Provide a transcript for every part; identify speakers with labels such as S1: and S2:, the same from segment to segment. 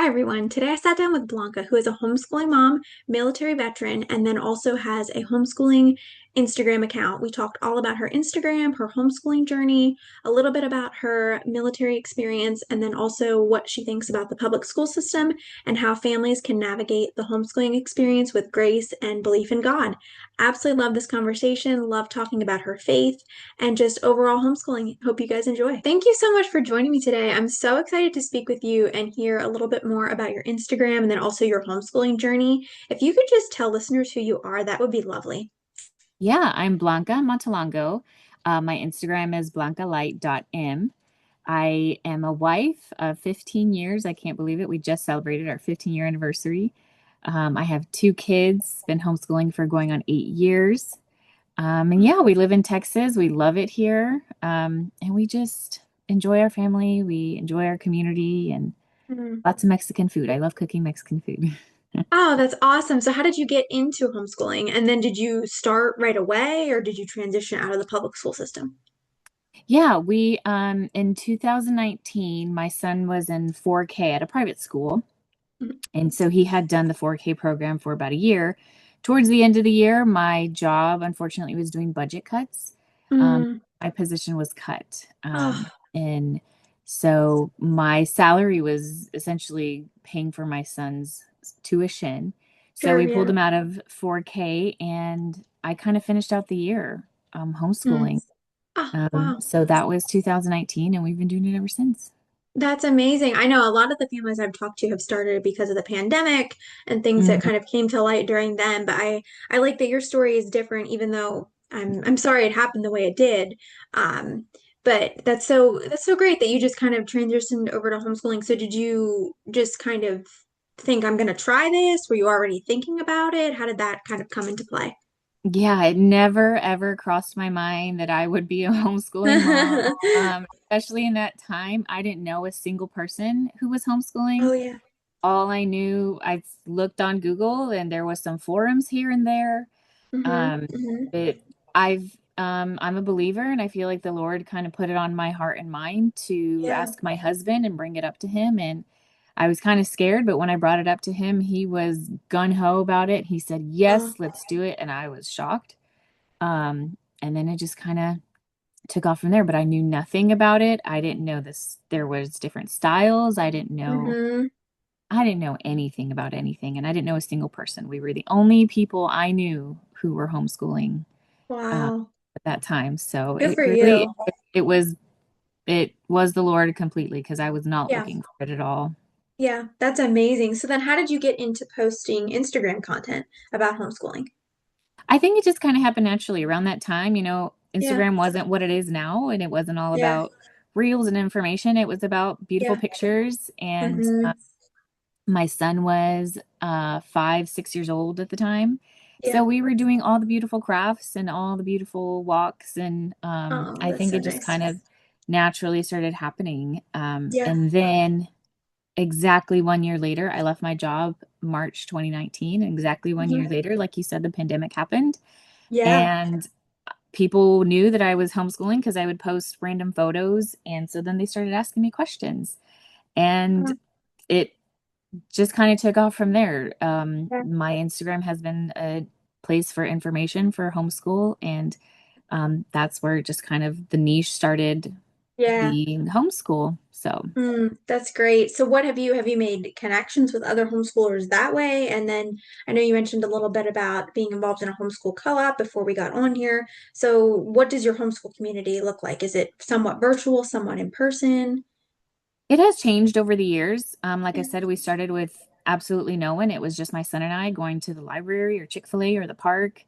S1: Hi, everyone. Today I sat down with Blanca, who is a homeschooling mom, military veteran, and then also has a homeschooling Instagram account. We talked all about her Instagram, her homeschooling journey, a little bit about her military experience, and then also what she thinks about the public school system and how families can navigate the homeschooling experience with grace and belief in God. Absolutely love this conversation, love talking about her faith and just overall homeschooling. Hope you guys enjoy. Thank you so much for joining me today. I'm so excited to speak with you and hear a little bit more about your Instagram and then also your homeschooling journey. If you could just tell listeners who you are, that would be lovely.
S2: Yeah, I'm Blanca Montalongo. My Instagram is blancalight.m. I am a wife of 15 years. I can't believe it. We just celebrated our 15-year anniversary. I have two kids, been homeschooling for going on 8 years. And yeah, we live in Texas. We love it here. And we just enjoy our family. We enjoy our community and
S1: Mhm.
S2: lots of Mexican food. I love cooking Mexican food.
S1: Oh, that's awesome. So, how did you get into homeschooling? And then did you start right away or did you transition out of the public school system?
S2: Yeah, we in 2019, my son was in 4K at a private school.
S1: Mhm.
S2: And so he had done the 4K program for about a year. Towards the end of the year, my job unfortunately was doing budget cuts. Um,
S1: Mm.
S2: my position was cut.
S1: Oh,
S2: And so my salary was essentially paying for my son's tuition. So
S1: sure,
S2: we pulled
S1: yeah.
S2: him out of 4K and I kind of finished out the year
S1: Mm.
S2: homeschooling.
S1: Oh, wow.
S2: So that was 2019, and we've been doing it ever since.
S1: That's amazing. I know a lot of the families I've talked to have started because of the pandemic and things that
S2: Mhm.
S1: kind of came to light during then, but I like that your story is different even though I'm sorry it happened the way it did. Um but that's so great that you just kind of transitioned over to homeschooling. So did you just kind of think I'm going to try this? Were you already thinking about it? How did that kind of come into play?
S2: Yeah, it never ever crossed my mind that I would be a homeschooling mom. Especially in that time, I didn't know a single person who was homeschooling.
S1: Oh yeah.
S2: All I knew, I looked on Google and there was some forums here and there.
S1: Mm-hmm.
S2: Um,
S1: Mm-hmm.
S2: but I'm a believer and I feel like the Lord kind of put it on my heart and mind to
S1: Yeah.
S2: ask my husband and bring it up to him. And I was kind of scared, but when I brought it up to him, he was gun ho about it. He said,
S1: Oh,
S2: "Yes, let's do it." And I was shocked. And then it just kind of took off from there, but I knew nothing about it. I didn't know this there was different styles.
S1: mm-hmm.
S2: I didn't know anything about anything, and I didn't know a single person. We were the only people I knew who were homeschooling
S1: Wow.
S2: at that time. So
S1: Good
S2: it
S1: for
S2: really
S1: you.
S2: it was the Lord completely because I was not
S1: Yeah.
S2: looking for it at all.
S1: Yeah, that's amazing. So then how did you get into posting Instagram content about homeschooling?
S2: I think it just kind of happened naturally around that time.
S1: Yeah,
S2: Instagram wasn't what it is now, and it wasn't all
S1: yeah,
S2: about reels and information. It was about beautiful
S1: yeah.
S2: pictures. And
S1: Mm-hmm.
S2: my son was 5, 6 years old at the time.
S1: Yeah.
S2: So we were doing all the beautiful crafts and all the beautiful walks. And
S1: Oh,
S2: I
S1: that's
S2: think
S1: so
S2: it just
S1: nice.
S2: kind of naturally started happening.
S1: Yeah.
S2: And then exactly 1 year later, I left my job March 2019. And exactly 1 year
S1: Hmm.
S2: later, like you said, the pandemic happened.
S1: Yeah.
S2: And people knew that I was homeschooling because I would post random photos. And so then they started asking me questions. And
S1: Uh,
S2: it just kind of took off from there.
S1: yeah.
S2: My Instagram has been a place for information for homeschool. And that's where just kind of the niche started
S1: Yeah.
S2: being homeschool. So
S1: That's great. So what have you made connections with other homeschoolers that way? And then I know you mentioned a little bit about being involved in a homeschool co-op before we got on here. So what does your homeschool community look like? Is it somewhat virtual, somewhat in person?
S2: it has changed over the years. Like I
S1: Yeah,
S2: said, we started with absolutely no one. It was just my son and I going to the library or Chick-fil-A or the park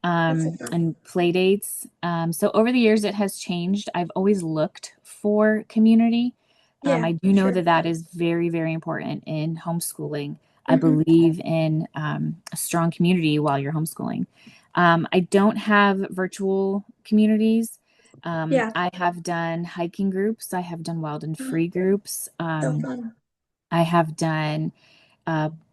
S1: that's so fun.
S2: and play dates. So over the years, it has changed. I've always looked for community.
S1: Yeah,
S2: I do
S1: for
S2: know
S1: sure.
S2: that that is very, very important in homeschooling. I
S1: Hmm.
S2: believe in a strong community while you're homeschooling. I don't have virtual communities.
S1: Yeah.
S2: I have done hiking groups. I have done wild and
S1: Oh,
S2: free groups.
S1: so fun.
S2: I have done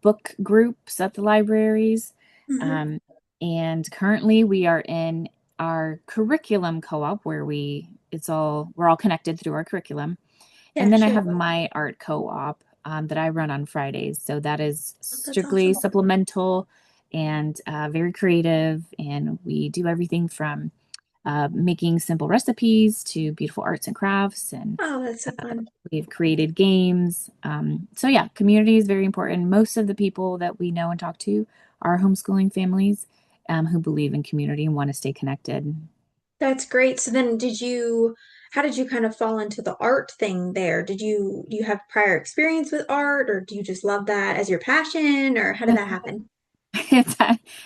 S2: book groups at the libraries.
S1: Hmm.
S2: Um, and currently we are in our curriculum co-op where we're all connected through our curriculum. And
S1: Yeah,
S2: then I have
S1: sure.
S2: my art co-op. that I run on Fridays. So that is
S1: Oh, that's
S2: strictly
S1: awesome.
S2: supplemental and very creative. And we do everything from making simple recipes to beautiful arts and crafts. And
S1: Oh, that's so fun.
S2: we've created games. So yeah, community is very important. Most of the people that we know and talk to are homeschooling families who believe in community and want to stay connected.
S1: That's great. So then how did you kind of fall into the art thing there? Do you have prior experience with art, or do you just love that as your passion, or how did that happen?
S2: It's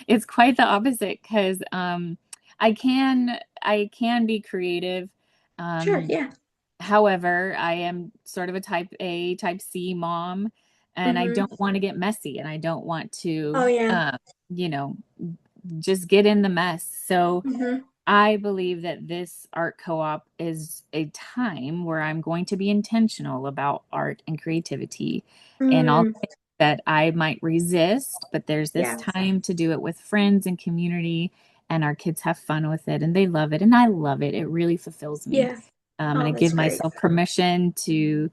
S2: it's quite the opposite because I can be creative.
S1: Sure,
S2: Um,
S1: yeah.
S2: However, I am sort of a type A, type C mom, and I
S1: Mm-hmm.
S2: don't want to get messy and I don't want
S1: Oh
S2: to,
S1: yeah.
S2: you know, just get in the mess. So
S1: Mm-hmm.
S2: I believe that this art co-op is a time where I'm going to be intentional about art and creativity and all
S1: Mm,
S2: that I might resist, but there's this
S1: yeah.
S2: time to do it with friends and community, and our kids have fun with it and they love it, and I love it. It really fulfills me.
S1: Yeah.
S2: And
S1: Oh,
S2: I
S1: that's
S2: give
S1: great.
S2: myself permission to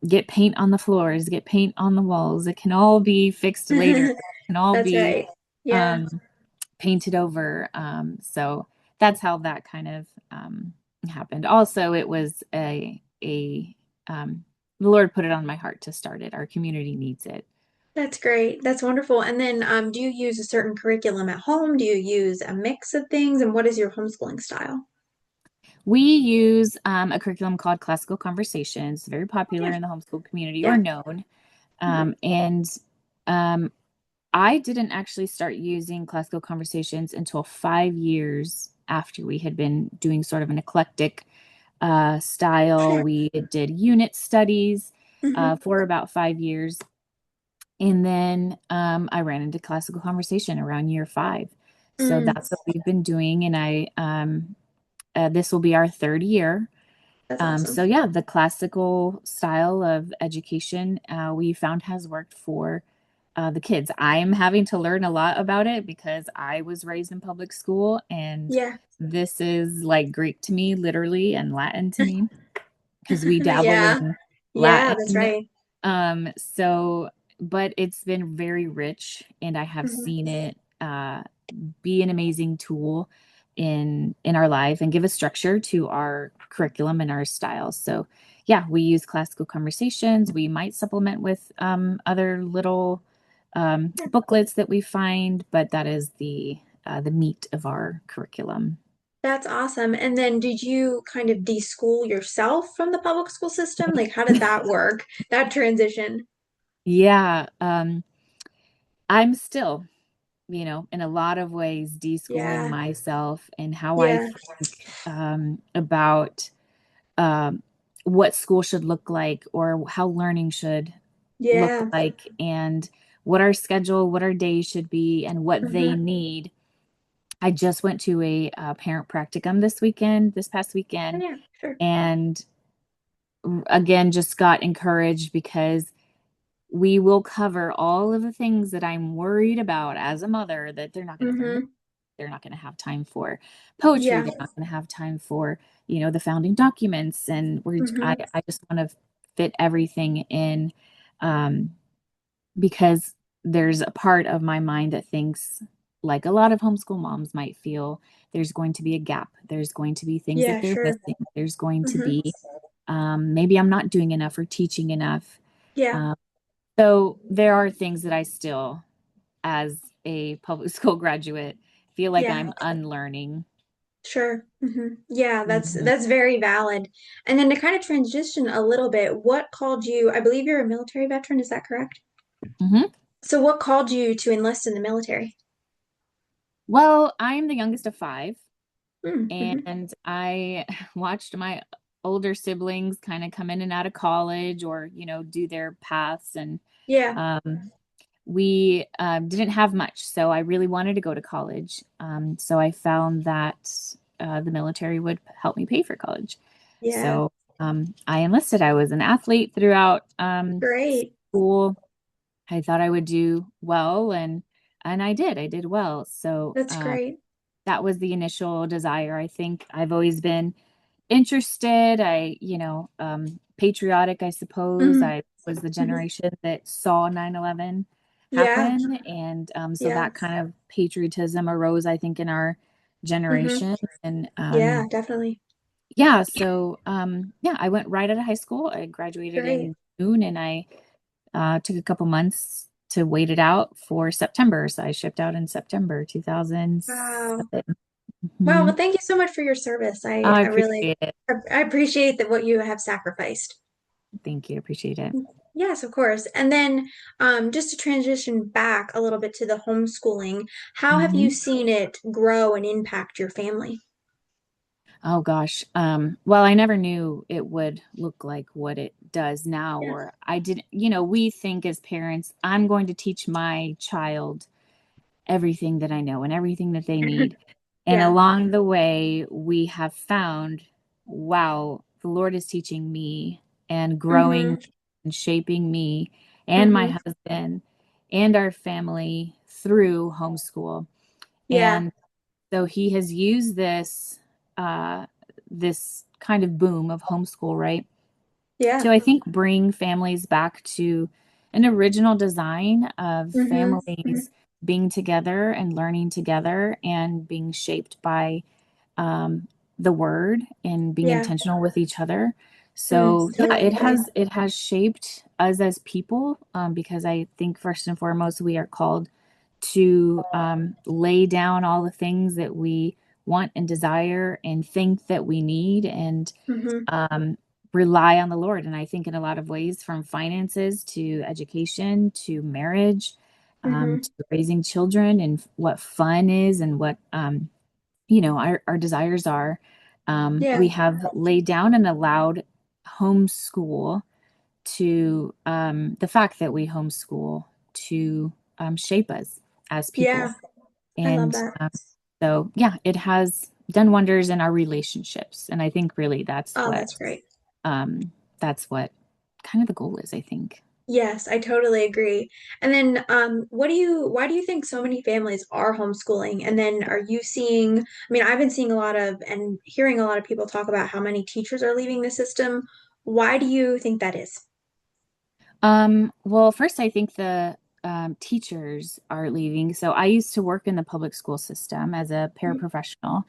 S2: get paint on the floors, get paint on the walls. It can all be fixed later. It can all
S1: That's
S2: be
S1: right. Yeah.
S2: um, painted over. So that's how that kind of happened. Also, it was a the Lord put it on my heart to start it. Our community needs it.
S1: That's great. That's wonderful. And then do you use a certain curriculum at home? Do you use a mix of things? And what is your homeschooling style?
S2: We use a curriculum called Classical Conversations, very
S1: Yeah.
S2: popular in the homeschool community or
S1: Yeah.
S2: known.
S1: Hmm.
S2: And I didn't actually start using Classical Conversations until 5 years after we had been doing sort of an eclectic style.
S1: Sure.
S2: We did unit studies
S1: Hmm.
S2: for about 5 years. And then I ran into classical conversation around year 5. So
S1: Mm,
S2: that's what we've been doing. And this will be our third year.
S1: that's
S2: So
S1: awesome.
S2: yeah, the classical style of education we found has worked for the kids. I'm having to learn a lot about it because I was raised in public school, and
S1: Yeah.
S2: this is like Greek to me, literally, and Latin to me because we dabble
S1: Yeah.
S2: in
S1: Yeah, that's
S2: Latin.
S1: right.
S2: So, but it's been very rich, and I have
S1: Hmm.
S2: seen it be an amazing tool in our life and give a structure to our curriculum and our styles. So, yeah, we use classical conversations. We might supplement with other little booklets that we find, but that is the meat of our curriculum.
S1: That's awesome. And then did you kind of deschool yourself from the public school system? Like, how did that work? That transition?
S2: Yeah, I'm still, in a lot of ways, deschooling
S1: Yeah.
S2: myself and how I
S1: Yeah.
S2: think about um, what school should look like or how learning should look
S1: Yeah.
S2: like and what our schedule, what our days should be, and what they
S1: Hmm.
S2: need. I just went to a parent practicum this past
S1: Oh,
S2: weekend,
S1: yeah, sure.
S2: and again, just got encouraged because we will cover all of the things that I'm worried about as a mother that they're not going to learn.
S1: Hmm.
S2: They're not going to have time for poetry.
S1: Yeah.
S2: They're not going to have time for, the founding documents. And
S1: Hmm.
S2: I just want to fit everything in um, because there's a part of my mind that thinks, like a lot of homeschool moms might feel, there's going to be a gap. There's going to be things that
S1: Yeah,
S2: they're
S1: sure.
S2: missing. There's going to
S1: Hmm.
S2: be maybe I'm not doing enough or teaching enough.
S1: Yeah.
S2: Um, so there are things that I still, as a public school graduate, feel like
S1: Yeah.
S2: I'm unlearning.
S1: Sure. Yeah, that's
S2: Mhm.
S1: that's very valid. And then to kind of transition a little bit, what called you? I believe you're a military veteran, is that correct?
S2: Mhm.
S1: So what called you to enlist in the military?
S2: Well, I'm the youngest of five,
S1: Mm-hmm.
S2: and I watched my older siblings kind of come in and out of college or, do their paths. And
S1: Yeah.
S2: um, we didn't have much. So I really wanted to go to college. So I found that the military would help me pay for college.
S1: Yeah.
S2: So I enlisted. I was an athlete throughout
S1: Great.
S2: school. I thought I would do well, and I did. I did well. So
S1: That's great.
S2: that was the initial desire. I think I've always been interested. patriotic, I suppose.
S1: Hmm.
S2: I was the
S1: Hmm.
S2: generation that saw 9/11
S1: Yeah.
S2: happen. And so
S1: Yeah.
S2: that kind of patriotism arose, I think, in our
S1: Hmm.
S2: generation. And
S1: Yeah, definitely.
S2: yeah, so yeah, I went right out of high school. I graduated
S1: Great.
S2: in June, and I took a couple months to wait it out for September. So I shipped out in September
S1: Wow.
S2: 2007.
S1: Wow.
S2: Hmm.
S1: Well, thank you so much for your service.
S2: I
S1: I really,
S2: appreciate it.
S1: I appreciate that what you have sacrificed.
S2: Thank you. Appreciate it.
S1: Yes, of course. And then, just to transition back a little bit to the homeschooling, how have you
S2: Hmm.
S1: seen it grow and impact your family?
S2: Oh gosh. Well, I never knew it would look like what it does now,
S1: Yeah.
S2: or I didn't, we think as parents, I'm going to teach my child everything that I know and everything that they need. And
S1: Yeah.
S2: along the way, we have found, wow, the Lord is teaching me and growing
S1: Mm-hmm.
S2: and shaping me and my
S1: Mm-hmm.
S2: husband and our family through homeschool.
S1: Yeah.
S2: And so he has used uh, this kind of boom of homeschool, right?
S1: Yeah.
S2: To, I think, bring families back to an original design of
S1: Mm-hmm.
S2: families being together and learning together and being shaped by um, the word and being
S1: Yeah.
S2: intentional with each other.
S1: Mm,
S2: So yeah,
S1: totally agree.
S2: it has shaped us as people, because I think first and foremost we are called to lay down all the things that we want and desire and think that we need, and
S1: Mm-hmm.
S2: um, rely on the Lord. And I think in a lot of ways, from finances to education to marriage,
S1: Mm-hmm.
S2: to raising children and what fun is and what our desires are,
S1: Yeah.
S2: we have laid down and allowed homeschool to the fact that we homeschool to shape us as
S1: Yeah.
S2: people.
S1: I love
S2: And
S1: that.
S2: so, yeah, it has done wonders in our relationships. And I think really
S1: Oh, that's great.
S2: um, that's what kind of the goal is, I think.
S1: Yes, I totally agree. And then, why do you think so many families are homeschooling? And then are you seeing, I mean, I've been seeing a lot of and hearing a lot of people talk about how many teachers are leaving the system. Why do you think that is?
S2: Well, first, I think the teachers are leaving. So I used to work in the public school system as a
S1: Mhm.
S2: paraprofessional,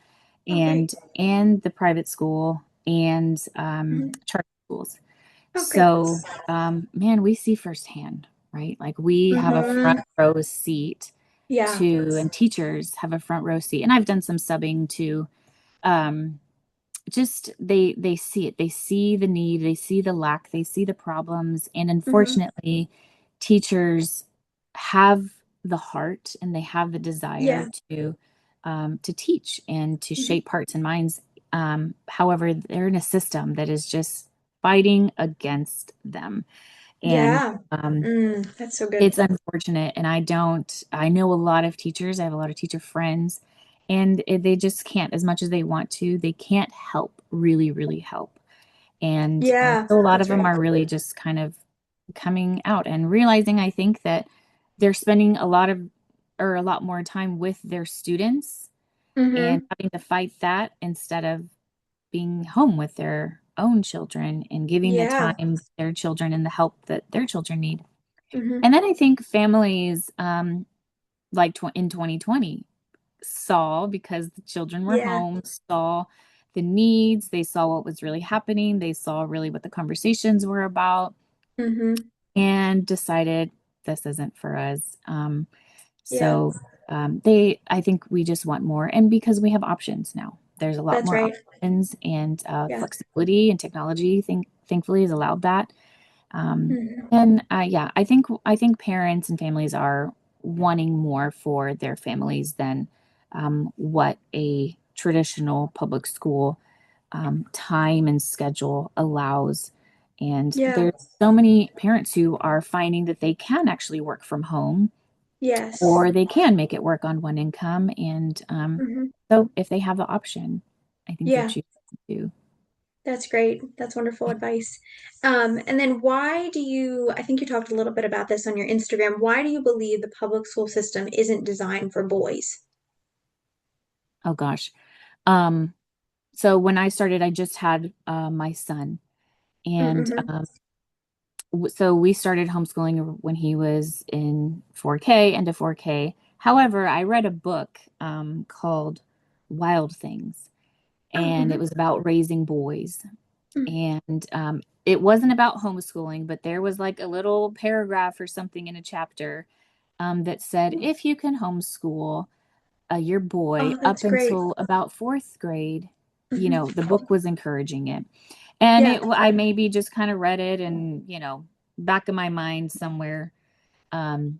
S1: Oh, great.
S2: and the private school and
S1: Mhm.
S2: charter schools.
S1: Oh, great.
S2: So, man, we see firsthand, right? Like we have a front
S1: Hmm.
S2: row seat
S1: Yeah.
S2: to, and teachers have a front row seat. And I've done some subbing to, um, just they see it, they see the need, they see the lack, they see the problems, and
S1: Hmm.
S2: unfortunately teachers have the heart and they have the desire
S1: Yeah.
S2: to teach and to
S1: Hmm.
S2: shape hearts and minds. However, they're in a system that is just fighting against them, and
S1: Yeah. Mm, that's so good.
S2: it's unfortunate. And I know a lot of teachers, I have a lot of teacher friends, and they just can't, as much as they want to, they can't help, really, really help. And
S1: Yeah,
S2: so a lot of
S1: that's
S2: them
S1: right.
S2: are really just kind of coming out and realizing, I think, that they're spending a lot more time with their students and
S1: Hmm.
S2: having to fight that instead of being home with their own children and giving the
S1: Yeah.
S2: time to their children and the help that their children need.
S1: Hmm.
S2: And then I think families, like in 2020, saw, because the children were
S1: Yeah.
S2: home, saw the needs, they saw what was really happening, they saw really what the conversations were about,
S1: Hmm.
S2: and decided this isn't for us.
S1: Yeah,
S2: So I think we just want more. And because we have options now, there's a lot
S1: that's
S2: more
S1: right.
S2: options, and
S1: Yeah.
S2: flexibility and technology, thankfully, has allowed that. Um,
S1: Hmm.
S2: and yeah, I think parents and families are wanting more for their families than what a traditional public school time and schedule allows. And
S1: Yeah.
S2: there's so many parents who are finding that they can actually work from home,
S1: Yes.
S2: or they can make it work on one income. And
S1: Hmm.
S2: so if they have the option, I think they're
S1: Yeah,
S2: choosing to.
S1: that's great. That's wonderful advice. And then I think you talked a little bit about this on your Instagram. Why do you believe the public school system isn't designed for boys?
S2: Oh gosh. Um, so when I started, I just had my son. And
S1: Mm-hmm.
S2: so we started homeschooling when he was in 4K, into 4K. However, I read a book called Wild Things,
S1: Oh,
S2: and it
S1: mm-hmm.
S2: was about raising boys.
S1: Mm.
S2: And it wasn't about homeschooling, but there was like a little paragraph or something in a chapter that said, if you can homeschool your boy
S1: Oh,
S2: up
S1: that's great.
S2: until about fourth grade,
S1: Hmm.
S2: the book was encouraging it. And
S1: Yeah.
S2: I maybe just kind of read it and, back of my mind somewhere. Um,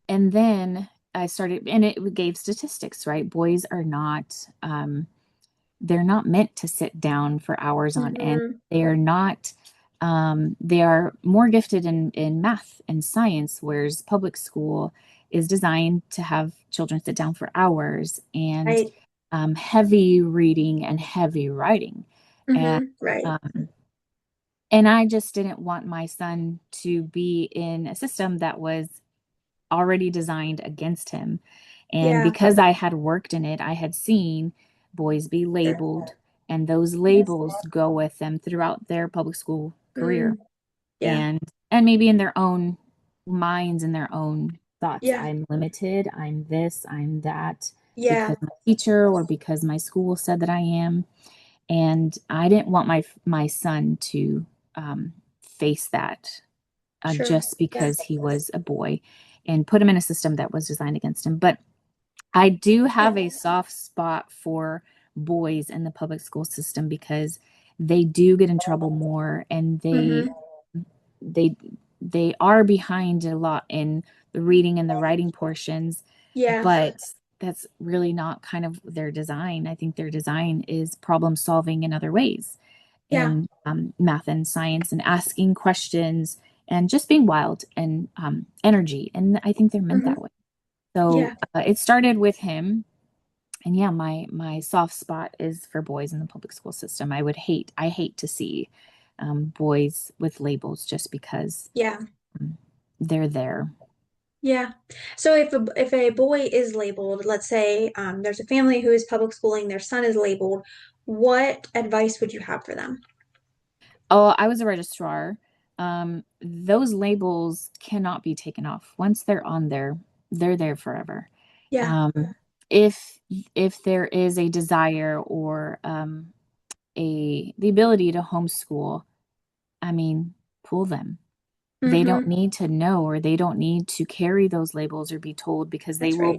S2: and then I started, and it gave statistics, right? Boys are not, they're not meant to sit down for hours on end.
S1: Hmm.
S2: They are not, they are more gifted in math and science, whereas public school is designed to have children sit down for hours and
S1: Right.
S2: heavy reading and heavy writing. And
S1: Right.
S2: um, and I just didn't want my son to be in a system that was already designed against him. And
S1: Yeah.
S2: because I had worked in it, I had seen boys be
S1: Sure.
S2: labeled, and those
S1: Yes.
S2: labels go with them throughout their public school career.
S1: Mm. Yeah.
S2: And maybe in their own minds and their own thoughts,
S1: Yeah.
S2: I'm limited, I'm this, I'm that,
S1: Yeah.
S2: because my teacher or because my school said that I am. And I didn't want my son to face that
S1: Sure.
S2: just
S1: Yeah.
S2: because he was a boy, and put him in a system that was designed against him. But I do
S1: Yeah.
S2: have a soft spot for boys in the public school system because they do get in trouble more, and
S1: Hmm.
S2: they they are behind a lot in the reading and the writing portions,
S1: Yeah.
S2: but that's really not kind of their design. I think their design is problem solving in other ways,
S1: Yeah.
S2: in math and science, and asking questions, and just being wild, and energy. And I think they're meant
S1: Hmm.
S2: that way. So
S1: Yeah.
S2: it started with him. And yeah, my soft spot is for boys in the public school system. I hate to see boys with labels just because
S1: Yeah.
S2: um, they're there.
S1: Yeah. So if a boy is labeled, let's say there's a family who is public schooling, their son is labeled, what advice would you have for them?
S2: Oh, I was a registrar. Those labels cannot be taken off. Once they're on there, they're there forever.
S1: Yeah.
S2: Um, if there is a desire or a the ability to homeschool, I mean, pull them. They don't
S1: Hmm.
S2: need to know, or they don't need to carry those labels or be told, because
S1: That's right.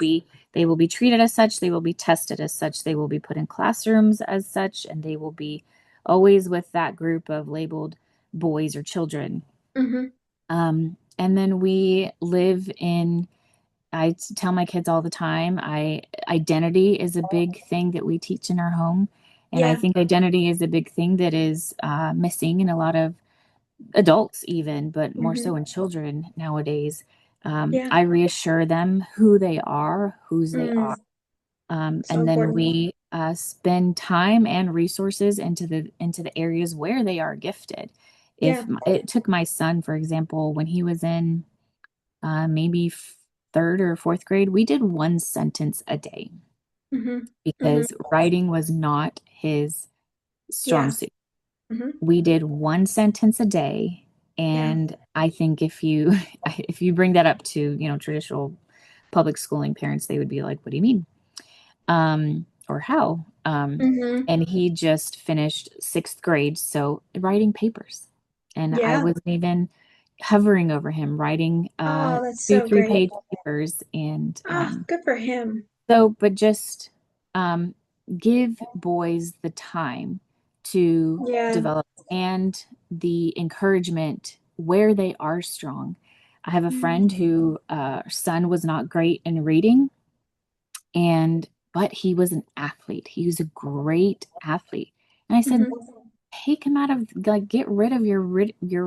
S2: they will be treated as such, they will be tested as such, they will be put in classrooms as such, and they will be always with that group of labeled boys or children.
S1: Hmm.
S2: And then we live in, tell my kids all the time, identity is a big thing that we teach in our home. And I
S1: Yeah.
S2: think identity is a big thing that is missing in a lot of adults even, but more
S1: Hmm.
S2: so in children nowadays.
S1: Yeah.
S2: I reassure them who they are, whose they are.
S1: Mm. So
S2: And then
S1: important.
S2: we spend time and resources into the areas where they are gifted.
S1: Yeah.
S2: If it took my son, for example, when he was in maybe third or fourth grade, we did one sentence a day
S1: Hmm. Hmm.
S2: because writing was not his strong
S1: Yeah.
S2: suit.
S1: Hmm.
S2: We did one sentence a day.
S1: Yeah.
S2: And I think if you if you bring that up to, traditional public schooling parents, they would be like, what do you mean? Or how?
S1: Hmm.
S2: And he just finished sixth grade, so writing papers. And I
S1: Yeah.
S2: wasn't even hovering over him, writing
S1: Oh, that's
S2: two,
S1: so great.
S2: 3 page papers. And
S1: Oh, good for him.
S2: but just um, give boys the time to
S1: Yeah.
S2: develop, and the encouragement where they are strong. I have a friend
S1: Mm-hmm.
S2: who son was not great in reading, and but he was an athlete. He was a great athlete. And I said, take him out of, like, get rid of your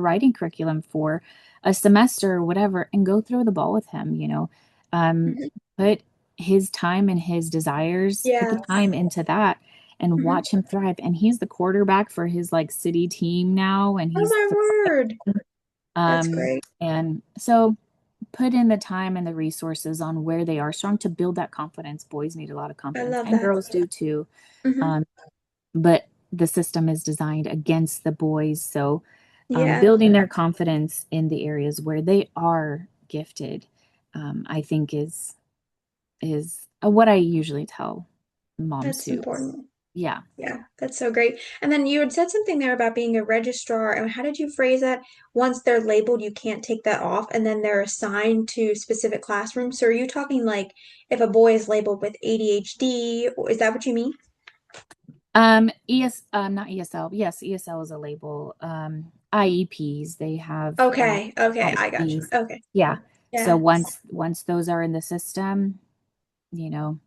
S2: writing curriculum for a semester or whatever, and go throw the ball with him, um
S1: Hmm.
S2: put his time and his desires, put the
S1: Yeah.
S2: time into that, and
S1: Hmm.
S2: watch him thrive. And he's the quarterback for his like city team now, and
S1: Oh
S2: he's
S1: my word. That's
S2: um
S1: great.
S2: and so put in the time and the resources on where they are strong, to build that confidence. Boys need a lot of
S1: I
S2: confidence,
S1: love
S2: and
S1: that.
S2: girls do too.
S1: Hmm.
S2: um but the system is designed against the boys. So
S1: Yeah,
S2: building their confidence in the areas where they are gifted, I think is what I usually tell moms
S1: that's
S2: too.
S1: important.
S2: Yeah.
S1: Yeah, that's so great. And then you had said something there about being a registrar, and how did you phrase that? Once they're labeled, you can't take that off, and then they're assigned to specific classrooms. So are you talking like if a boy is labeled with ADHD, or is that what you mean?
S2: Not ESL. Yes, ESL is a label. IEPs, they have
S1: Okay, okay, I got you.
S2: IEPs.
S1: Okay.
S2: Yeah. So
S1: Yeah.
S2: once those are in the system, you know,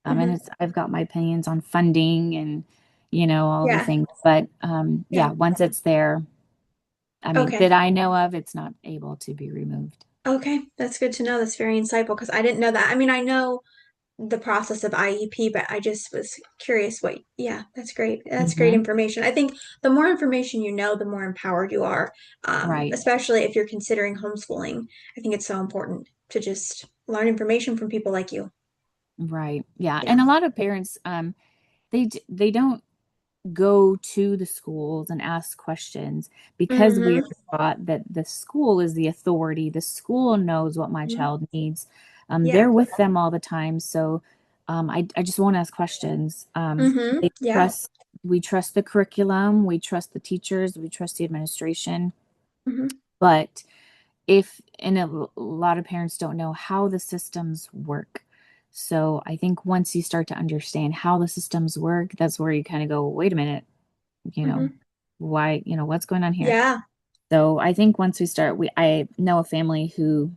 S2: and
S1: Mm-hmm.
S2: I've got my opinions on funding and, all the
S1: Yeah.
S2: things. But
S1: Yeah.
S2: yeah, once it's there, I mean,
S1: Okay.
S2: that I know of, it's not able to be removed.
S1: Okay. That's good to know. That's very insightful because I didn't know that. I mean, I know the process of IEP, but I just was curious what, yeah, that's great. That's great
S2: Hmm.
S1: information. I think the more information you know, the more empowered you are,
S2: Right.
S1: especially if you're considering homeschooling. I think it's so important to just learn information from people like you.
S2: Right. Yeah.
S1: Yeah.
S2: And a lot of parents, they don't go to the schools and ask questions because we are
S1: Mm-hmm.
S2: taught that the school is the authority. The school knows what my
S1: Hmm.
S2: child needs.
S1: Yeah.
S2: They're with them all the time. So I just won't ask questions.
S1: Mm-hmm.
S2: They
S1: Yeah.
S2: trust, we trust the curriculum, we trust the teachers, we trust the administration.
S1: Mm-hmm.
S2: But and a lot of parents don't know how the systems work. So I think once you start to understand how the systems work, that's where you kind of go, wait a minute, you know,
S1: Mm-hmm.
S2: why, what's going on here?
S1: Yeah.
S2: So I think once we start, I know a family who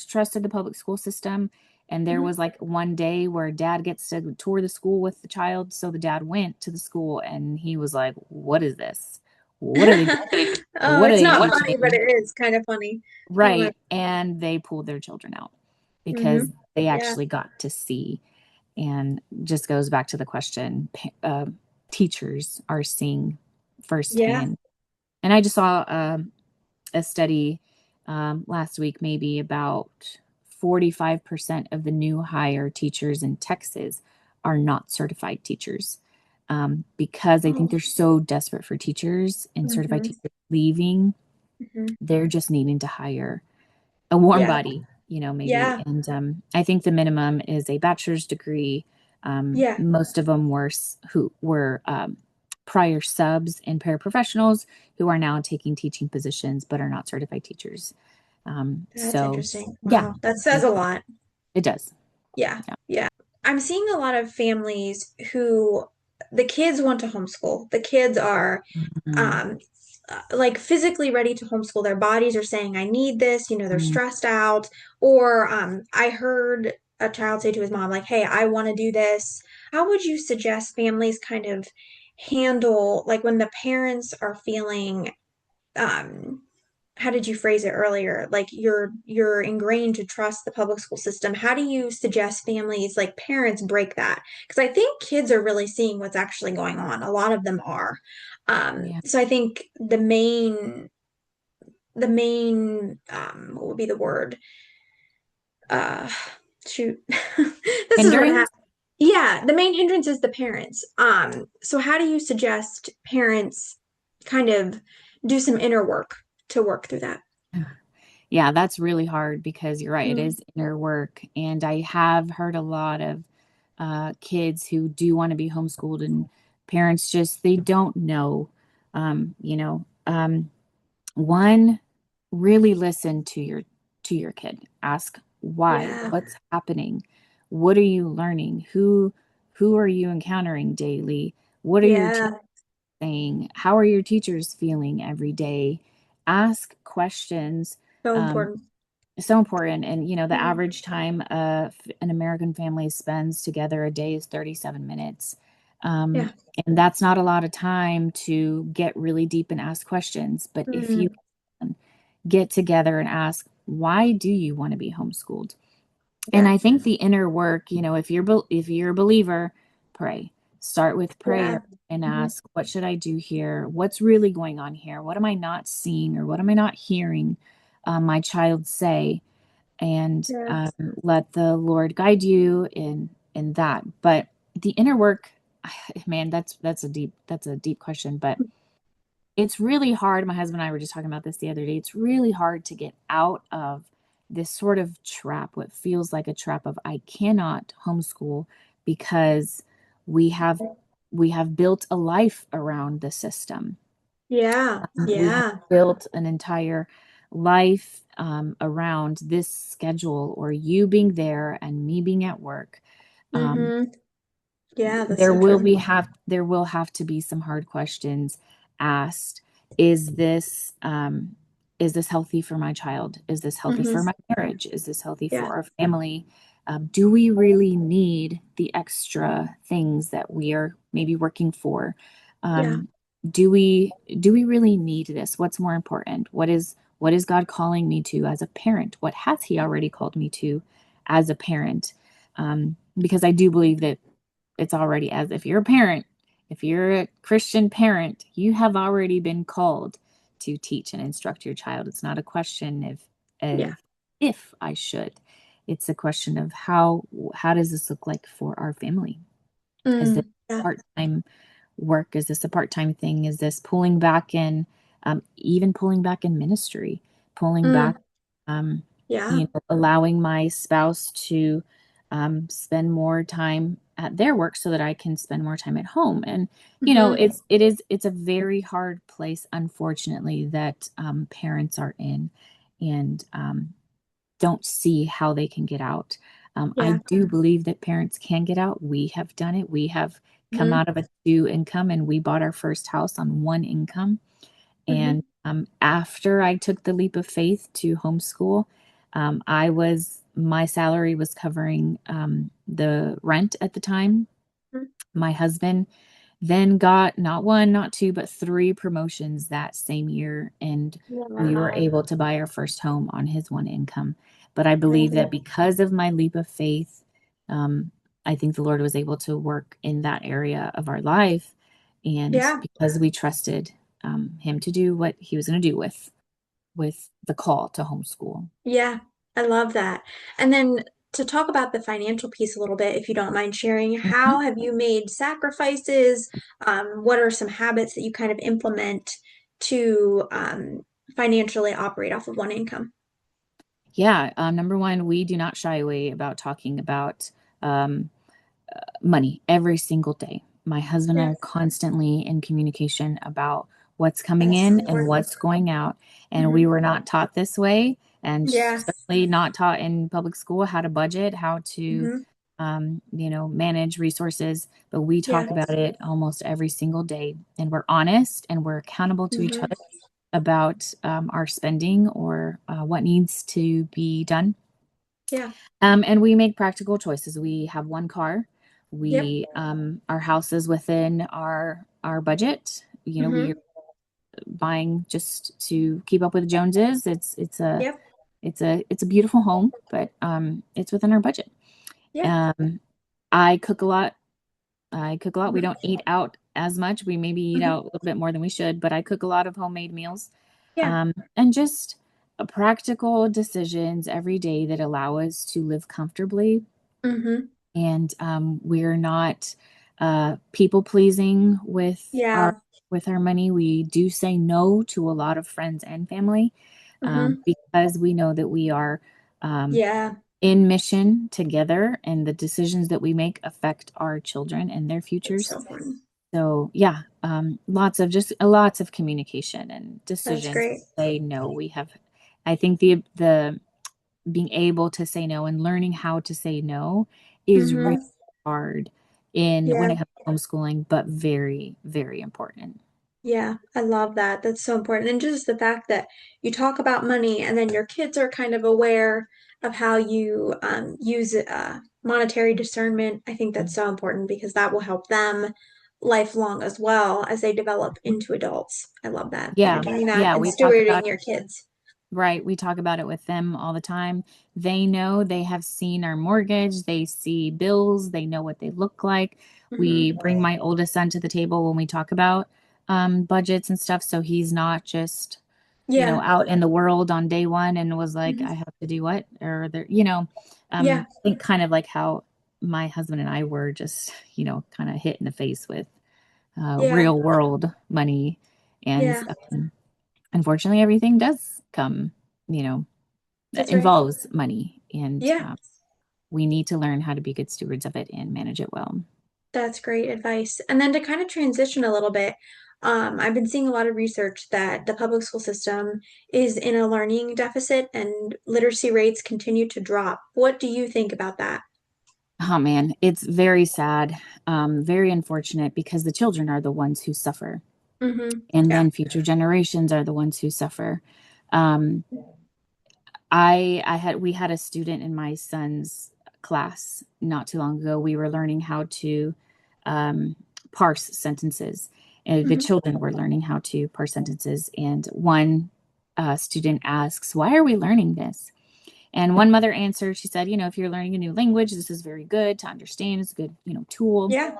S2: trusted the public school system. And there
S1: Mm-hmm.
S2: was like one day where dad gets to tour the school with the child. So the dad went to the school and he was like, what is this? What are they doing?
S1: Oh,
S2: What are
S1: it's
S2: they
S1: not funny, but
S2: teaching?
S1: it is kind of funny. Oh my.
S2: Right. And they pulled their children out because
S1: Mm-hmm.
S2: they
S1: Yeah.
S2: actually got to see. And just goes back to the question, teachers are seeing
S1: Yeah.
S2: firsthand. And I just saw a study last week, maybe about 45% of the new hire teachers in Texas are not certified teachers, because I think
S1: Oh.
S2: they're so desperate for teachers and certified
S1: Mm-hmm.
S2: teachers leaving.
S1: Mm-hmm.
S2: They're just needing to hire a warm
S1: Yeah.
S2: body, maybe.
S1: Yeah.
S2: And I think the minimum is a bachelor's degree.
S1: Yeah.
S2: Most of them who were prior subs and paraprofessionals who are now taking teaching positions but are not certified teachers.
S1: That's
S2: So
S1: interesting.
S2: yeah,
S1: Wow. That says
S2: it,
S1: a lot.
S2: it does.
S1: Yeah.
S2: Yeah.
S1: Yeah. I'm seeing a lot of families who the kids want to homeschool. The kids are
S2: Mhm.
S1: um like physically ready to homeschool. Their bodies are saying, I need this, they're stressed out. Or I heard a child say to his mom, like, hey, I want to do this. How would you suggest families kind of handle like when the parents are feeling um how did you phrase it earlier? Like you're ingrained to trust the public school system. How do you suggest families, like parents, break that? Because I think kids are really seeing what's actually going on. A lot of them are.
S2: Yeah.
S1: So I think the main what would be the word? Uh, shoot, this is what
S2: Hindering?
S1: happened. Yeah, the main hindrance is the parents. So how do you suggest parents kind of do some inner work to work through that?
S2: Yeah, that's really hard because you're right. It
S1: Mm,
S2: is inner work. And I have heard a lot of kids who do want to be homeschooled and parents just, they don't know. Um, you know, um, One, really listen to your kid. Ask why,
S1: yeah.
S2: what's happening? What are you learning? Who are you encountering daily? What are your teachers
S1: Yeah,
S2: saying? How are your teachers feeling every day? Ask questions.
S1: so
S2: Um,
S1: important.
S2: it's so important. And the
S1: Mm,
S2: average time an American family spends together a day is 37 minutes.
S1: yeah.
S2: And that's not a lot of time to get really deep and ask questions. But if you
S1: Mm,
S2: can get together and ask, why do you want to be homeschooled? And
S1: yeah,
S2: I think the inner work, if you're a believer, pray. Start with
S1: yeah.
S2: prayer and
S1: Hmm.
S2: ask, what should I do here? What's really going on here? What am I not seeing or what am I not hearing my child say? And
S1: Yeah.
S2: let the Lord guide you in that. But the inner work, Man, that's a deep question, but it's really hard. My husband and I were just talking about this the other day. It's really hard to get out of this sort of trap, what feels like a trap of I cannot homeschool because we have we have built a life around the system.
S1: Yeah.
S2: We have
S1: Yeah.
S2: built an entire life around this schedule or you being there and me being at work. Um,
S1: Mm-hmm. Yeah, that's so true.
S2: there will have to be some hard questions asked. Is this is this healthy for my child? Is this healthy for
S1: Mm-hmm.
S2: my marriage? Is this healthy
S1: Yeah.
S2: for our family? Do we really need the extra things that we are maybe working for?
S1: Yeah.
S2: Um, do we really need this? What's more important? What is God calling me to as a parent? What has He already called me to as a parent? Because I do believe that it's already, as if you're a parent, if you're a Christian parent, you have already been called to teach and instruct your child. It's not a question
S1: Yeah.
S2: of if I should. It's a question of how does this look like for our family? Is this
S1: Yeah.
S2: part-time work? Is this a part-time thing? Is this pulling back in, even pulling back in ministry, pulling back,
S1: Mm.
S2: um,
S1: Yeah.
S2: allowing my spouse to spend more time at their work so that I can spend more time at home. And
S1: Mm-hmm.
S2: it's a very hard place, unfortunately, that parents are in, and don't see how they can get out. I
S1: Yeah.
S2: do believe that parents can get out. We have done it. We have come
S1: Mm-hmm.
S2: out of a two income and we bought our first house on one income.
S1: Mm-hmm.
S2: And after I took the leap of faith to homeschool, my salary was covering the rent at the time. My husband then got not one, not two, but three promotions that same year. And we were
S1: Wow.
S2: able to buy our first home on his one income. But I believe that
S1: Wow.
S2: because of my leap of faith, um, I think the Lord was able to work in that area of our life. And
S1: Yeah.
S2: because we trusted him to do what he was going to do with the call to homeschool.
S1: Yeah. I love that. And then to talk about the financial piece a little bit, if you don't mind sharing,
S2: Mhm.
S1: how have you made sacrifices? What are some habits that you kind of implement to financially operate off of one income?
S2: Yeah. Number one, we do not shy away about talking about um, money every single day. My husband and I
S1: Yeah.
S2: are constantly in communication about what's coming
S1: That's so
S2: in and
S1: important.
S2: what's going out. And we
S1: Hmm.
S2: were not taught this way, and
S1: Yeah.
S2: certainly not taught in public school how to budget, how to,
S1: Hmm.
S2: manage resources. But we
S1: Yeah.
S2: talk about it almost every single day, and we're honest and we're accountable to each
S1: Hmm.
S2: other about our spending or what needs to be done.
S1: Yeah.
S2: And we make practical choices. We have one car.
S1: Yep.
S2: Our house is within our budget. We are
S1: Hmm.
S2: buying just to keep up with the Joneses.
S1: Yep.
S2: It's a beautiful home, but it's within our budget.
S1: Yeah.
S2: Um, I cook a lot. I cook a lot. We
S1: Hmm.
S2: don't eat out as much. We maybe eat
S1: Hmm.
S2: out a little bit more than we should, but I cook a lot of homemade meals.
S1: Yeah.
S2: And just practical decisions every day that allow us to live comfortably,
S1: Hmm.
S2: and we're not people pleasing
S1: Yeah.
S2: with our money. We do say no to a lot of friends and family
S1: Hmm.
S2: because we know that we are um,
S1: Yeah.
S2: in mission together, and the decisions that we make affect our children and their
S1: That's
S2: futures.
S1: so fun.
S2: So yeah, lots of communication and
S1: That's
S2: decisions.
S1: great.
S2: Say no. I think the being able to say no and learning how to say no is really
S1: Hmm.
S2: hard in when
S1: Yeah.
S2: it comes to homeschooling, but very, very important.
S1: Yeah, I love that. That's so important. And just the fact that you talk about money and then your kids are kind of aware of how you use monetary discernment. I think that's so important because that will help them lifelong as well as they develop into adults. I love that you're
S2: Yeah,
S1: doing that
S2: yeah,
S1: and
S2: we talk
S1: stewarding
S2: about
S1: your kids.
S2: right. We talk about it with them all the time. They know, they have seen our mortgage, they see bills, they know what they look like. We
S1: Hmm.
S2: bring my oldest son to the table when we talk about budgets and stuff. So he's not just,
S1: Yeah.
S2: out in the world on day one and was like,
S1: Hmm.
S2: I have to do what? Or there,
S1: Yeah.
S2: I think kind of like how my husband and I were just, kind of hit in the face with
S1: Yeah.
S2: real world money. And
S1: Yeah.
S2: unfortunately, everything does come, you know,
S1: That's right.
S2: involves money. And
S1: Yeah.
S2: we need to learn how to be good stewards of it and manage it well.
S1: That's great advice. And then to kind of transition a little bit, I've been seeing a lot of research that the public school system is in a learning deficit and literacy rates continue to drop. What do you think about that?
S2: Oh man, it's very sad, very unfortunate because the children are the ones who suffer,
S1: Mm-hmm.
S2: and
S1: Yeah.
S2: then future generations are the ones who suffer. Um, we had a student in my son's class not too long ago. We were learning how to um, parse sentences. The
S1: Mm-hmm.
S2: children were learning how to parse sentences, and one student asks, "Why are we learning this?" And one mother answered, she said, if you're learning a new language, this is very good to understand. It's a good, tool.
S1: Yeah,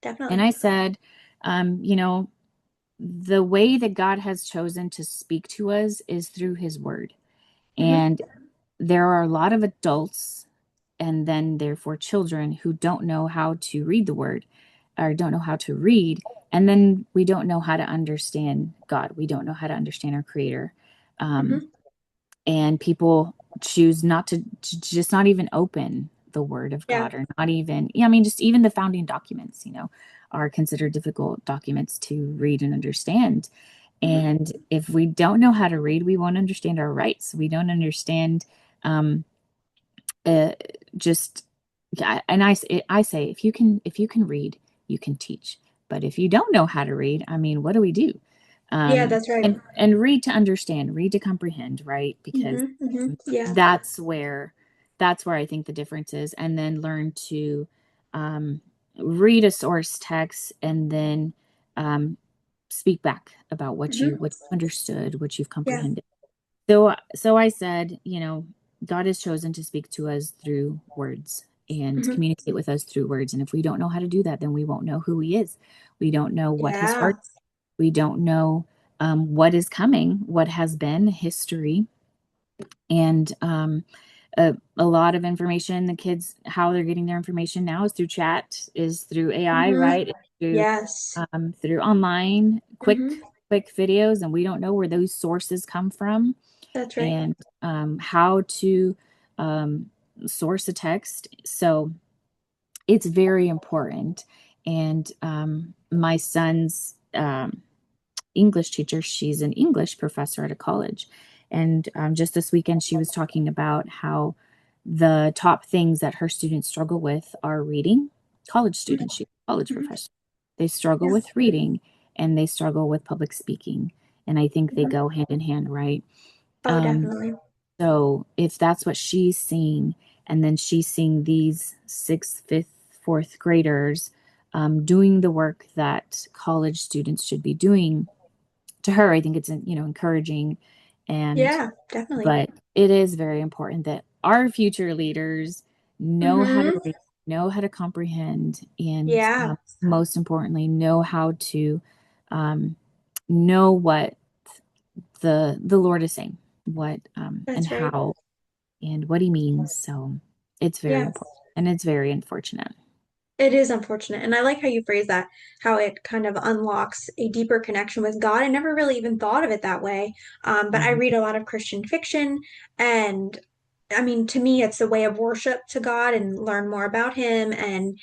S2: And
S1: definitely.
S2: I said, the way that God has chosen to speak to us is through his word.
S1: Mm-hmm.
S2: And there are a lot of adults and then therefore children who don't know how to read the word or don't know how to read. And then we don't know how to understand God. We don't know how to understand our creator. Um,
S1: Mm-hmm.
S2: and people choose not to just not even open the word of
S1: Yeah.
S2: God or not even, yeah, I mean, just even the founding documents, are considered difficult documents to read and understand.
S1: Mm-hmm.
S2: And if we don't know how to read, we won't understand our rights. We don't understand um, uh, just yeah, and I say if you can read, you can teach. But if you don't know how to read, I mean, what do we do?
S1: Yeah, that's right.
S2: And read to understand, read to comprehend, right? Because
S1: Mm-hmm. Mm-hmm. Yeah.
S2: that's where that's where I think the difference is. And then learn to um, read a source text and then um, speak back about
S1: Mm-hmm.
S2: what you understood, what you've
S1: Yeah.
S2: comprehended. So I said, God has chosen to speak to us through words and
S1: Mm-hmm.
S2: communicate with us through words. And if we don't know how to do that, then we won't know who he is. We don't know what his
S1: Yeah.
S2: heart. We don't know what is coming, what has been history, and a lot of information. The kids, how they're getting their information now is through chat, is through AI,
S1: Mm-hmm.
S2: right? It's
S1: Yes.
S2: through online
S1: Mm-hmm.
S2: quick videos, and we don't know where those sources come from
S1: That's right.
S2: and how to um, source a text. So it's very important. And my son's English teacher, she's an English professor at a college. And just this weekend, she was talking about how the top things that her students struggle with are reading. College students, she's a college
S1: Mm-hmm.
S2: professor. They struggle
S1: Yeah.
S2: with reading and they struggle with public speaking. And I think they
S1: Mm-hmm.
S2: go hand in hand, right?
S1: Oh,
S2: Um,
S1: definitely.
S2: so if that's what she's seeing, and then she's seeing these sixth, fifth, fourth graders doing the work that college students should be doing, to her, I think it's encouraging, and
S1: Yeah, definitely.
S2: but it is very important that our future leaders know how to
S1: Mm-hmm.
S2: read, know how to comprehend, and
S1: Yeah,
S2: most importantly, know how to um, know what the Lord is saying, what and
S1: that's right.
S2: how and what he means. So it's very
S1: Yeah.
S2: important and it's very unfortunate.
S1: It is unfortunate. And I like how you phrase that, how it kind of unlocks a deeper connection with God. I never really even thought of it that way. But I
S2: Mhm.
S1: read a lot of Christian fiction. And I mean, to me, it's a way of worship to God and learn more about Him. And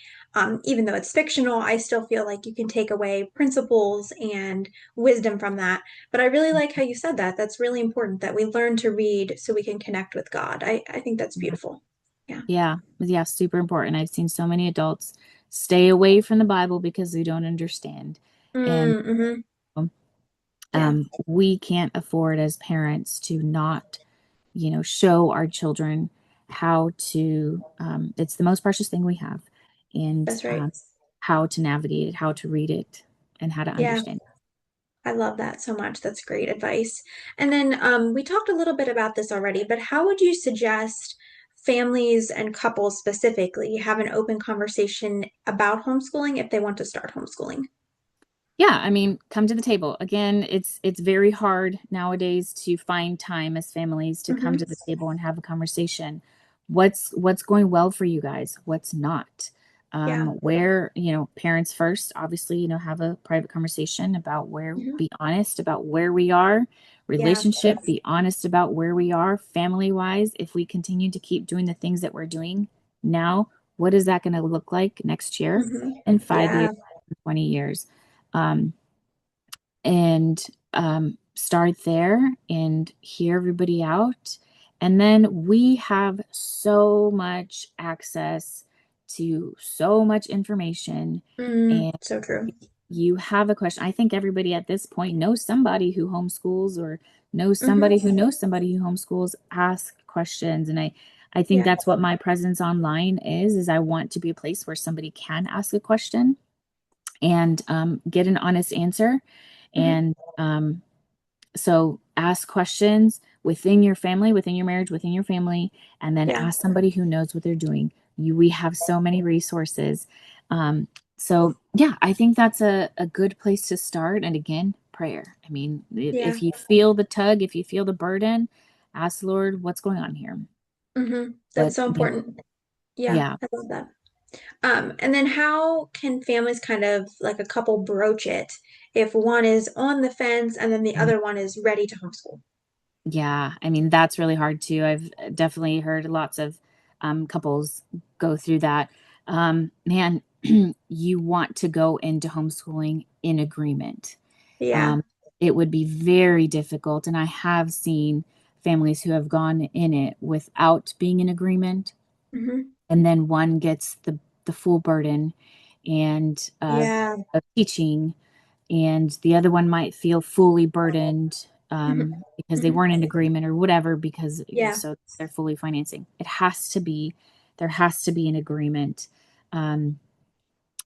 S1: even though it's fictional, I still feel like you can take away principles and wisdom from that. But I really like how you said that. That's really important that we learn to read so we can connect with God. I think that's beautiful. Yeah.
S2: Yeah, super important. I've seen so many adults stay away from the Bible because they don't understand. And
S1: Mm-hmm. Yeah,
S2: we can't afford as parents to not, show our children how to, it's the most precious thing we have, and
S1: that's right.
S2: how to navigate it, how to read it, and how to
S1: Yeah.
S2: understand.
S1: I love that so much. That's great advice. And then we talked a little bit about this already, but how would you suggest families and couples specifically have an open conversation about homeschooling if they want to start homeschooling?
S2: Yeah, I mean, come to the table. Again, it's very hard nowadays to find time as families to come
S1: Mm-hmm.
S2: to the table and have a conversation. what's going well for you guys, what's not.
S1: Yeah.
S2: Where, parents first, obviously, have a private conversation about where,
S1: Mhm.
S2: be honest about where we are,
S1: Yeah.
S2: relationship, be honest about where we are family wise. If we continue to keep doing the things that we're doing now, what is that going to look like next year, in 5 years,
S1: Yeah.
S2: 20 years? Um, and start there and hear everybody out. And then we have so much access to so much information. And
S1: So true.
S2: you have a question. I think everybody at this point knows somebody who homeschools or knows
S1: Hmm.
S2: somebody who knows somebody who homeschools, ask questions. And I think
S1: Yeah.
S2: that's what my presence online is I want to be a place where somebody can ask a question and get an honest answer.
S1: Hmm.
S2: And so ask questions within your family, within your marriage, within your family, and then
S1: Yeah.
S2: ask somebody who knows what they're doing. We have so many resources. Um, so yeah, I think that's a good place to start. And again, prayer. I mean,
S1: Yeah.
S2: if you feel the tug, if you feel the burden, ask the Lord, what's going on here?
S1: That's
S2: But
S1: so important. Yeah,
S2: yeah.
S1: I love that. And then how can families kind of like a couple broach it if one is on the fence and then the other one is ready to homeschool?
S2: Yeah, I mean, that's really hard too. I've definitely heard lots of couples go through that. Man, you want to go into homeschooling in agreement.
S1: Yeah.
S2: Um, it would be very difficult, and I have seen families who have gone in it without being in agreement,
S1: Hmm.
S2: and then one gets the full burden and
S1: Yeah.
S2: of teaching, and the other one might feel fully burdened
S1: Hmm.
S2: because they
S1: Hmm.
S2: weren't in agreement or whatever, because
S1: Yeah.
S2: so they're fully financing. There has to be an agreement. Um,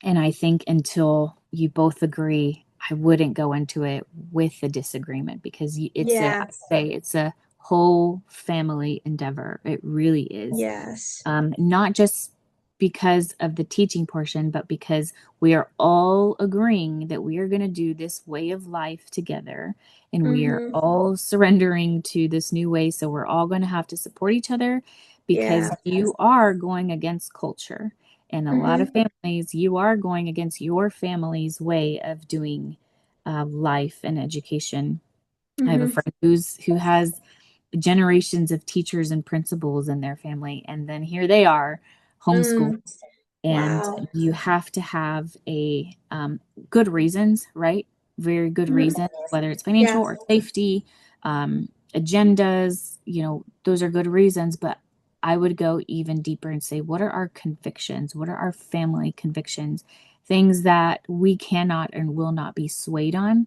S2: and I think until you both agree, I wouldn't go into it with a disagreement because
S1: Yeah.
S2: I say it's a whole family endeavor. It really is,
S1: Yes.
S2: not just because of the teaching portion, but because we are all agreeing that we are going to do this way of life together and we are
S1: Hmm.
S2: all surrendering to this new way. So we're all going to have to support each other because
S1: Yeah.
S2: you are going against culture. And a lot of
S1: Hmm.
S2: families, you are going against your family's way of doing life and education. I have a
S1: Hmm.
S2: friend who has generations of teachers and principals in their family, and then here they are homeschool,
S1: Mm.
S2: and
S1: Wow.
S2: you have to have a good reasons, right? Very good
S1: Hmm.
S2: reasons, whether it's
S1: Yeah.
S2: financial or safety, agendas, those are good reasons. But I would go even deeper and say, what are our convictions? What are our family convictions? Things that we cannot and will not be swayed on,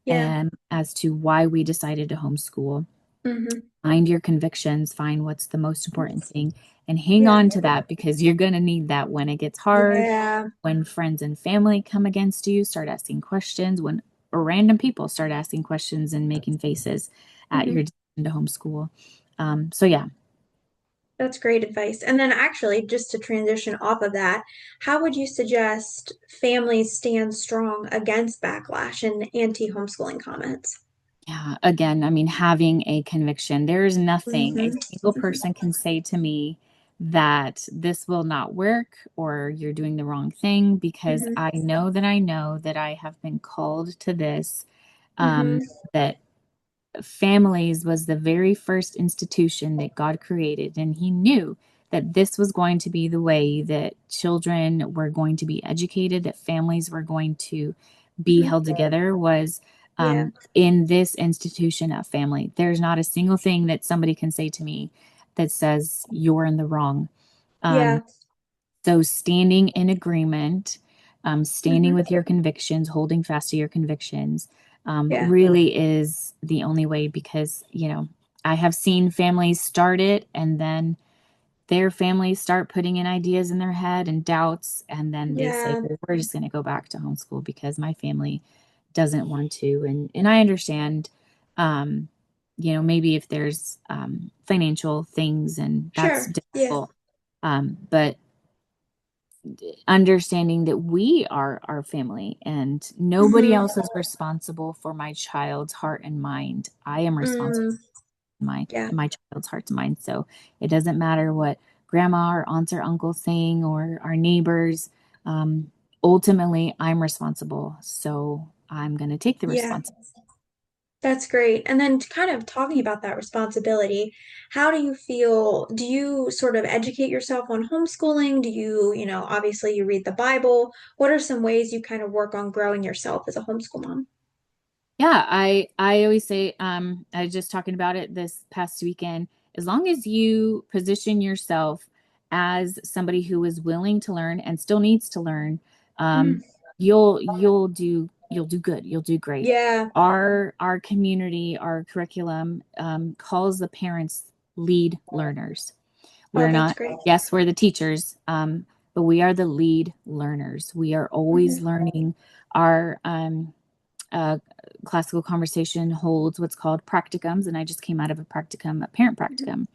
S1: Yeah.
S2: and as to why we decided to homeschool.
S1: Hmm.
S2: Find your convictions, find what's the most important thing, and hang
S1: Yeah.
S2: on to that because you're going to need that when it gets hard,
S1: Yeah.
S2: when friends and family come against you, start asking questions, when random people start asking questions and making faces at your
S1: Hmm.
S2: decision to homeschool. So, yeah.
S1: That's great advice. And then, actually, just to transition off of that, how would you suggest families stand strong against backlash and anti-homeschooling comments?
S2: Yeah, again, I mean, having a conviction, there is nothing a
S1: Hmm.
S2: single person can say to me that this will not work or you're doing the wrong thing because
S1: Hmm.
S2: I know that I have been called to this,
S1: Hmm.
S2: um, that families was the very first institution that God created, and He knew that this was going to be the way that children were going to be educated, that families were going to be
S1: Hmm.
S2: held together, was
S1: Yeah.
S2: in this institution of family. There's not a single thing that somebody can say to me that says you're in the wrong. Um,
S1: Yeah.
S2: so standing in agreement, standing
S1: Hmm.
S2: with your convictions, holding fast to your convictions,
S1: Yeah.
S2: really is the only way because, I have seen families start it and then their families start putting in ideas in their head and doubts. And then they say,
S1: Yeah.
S2: well, we're just going to go back to homeschool because my family doesn't want to. And I understand, um, maybe if there's financial things and that's
S1: Sure. Yeah.
S2: difficult. But understanding that we are our family and nobody
S1: Hmm.
S2: else is responsible for my child's heart and mind. I am responsible.
S1: Mm. Yeah.
S2: in my child's heart's mind. So it doesn't matter what grandma or aunts or uncles saying or our neighbors. Um, Ultimately, I'm responsible, so I'm going to take the
S1: Yeah.
S2: responsibility.
S1: That's great. And then kind of talking about that responsibility, how do you feel? Do you sort of educate yourself on homeschooling? Do you, obviously you read the Bible. What are some ways you kind of work on growing yourself as a homeschool mom?
S2: Yeah, I always say, I was just talking about it this past weekend. As long as you position yourself as somebody who is willing to learn and still needs to learn,
S1: Mhm.
S2: um, you'll do good. You'll do great.
S1: Yeah.
S2: Our community, our curriculum, calls the parents lead learners.
S1: Oh,
S2: We're
S1: that's
S2: not,
S1: great.
S2: yes, we're the teachers, but we are the lead learners. We are always
S1: Hmm.
S2: learning. Our uh, classical conversation holds what's called practicums, and I just came out of a practicum, a parent
S1: Hmm.
S2: practicum.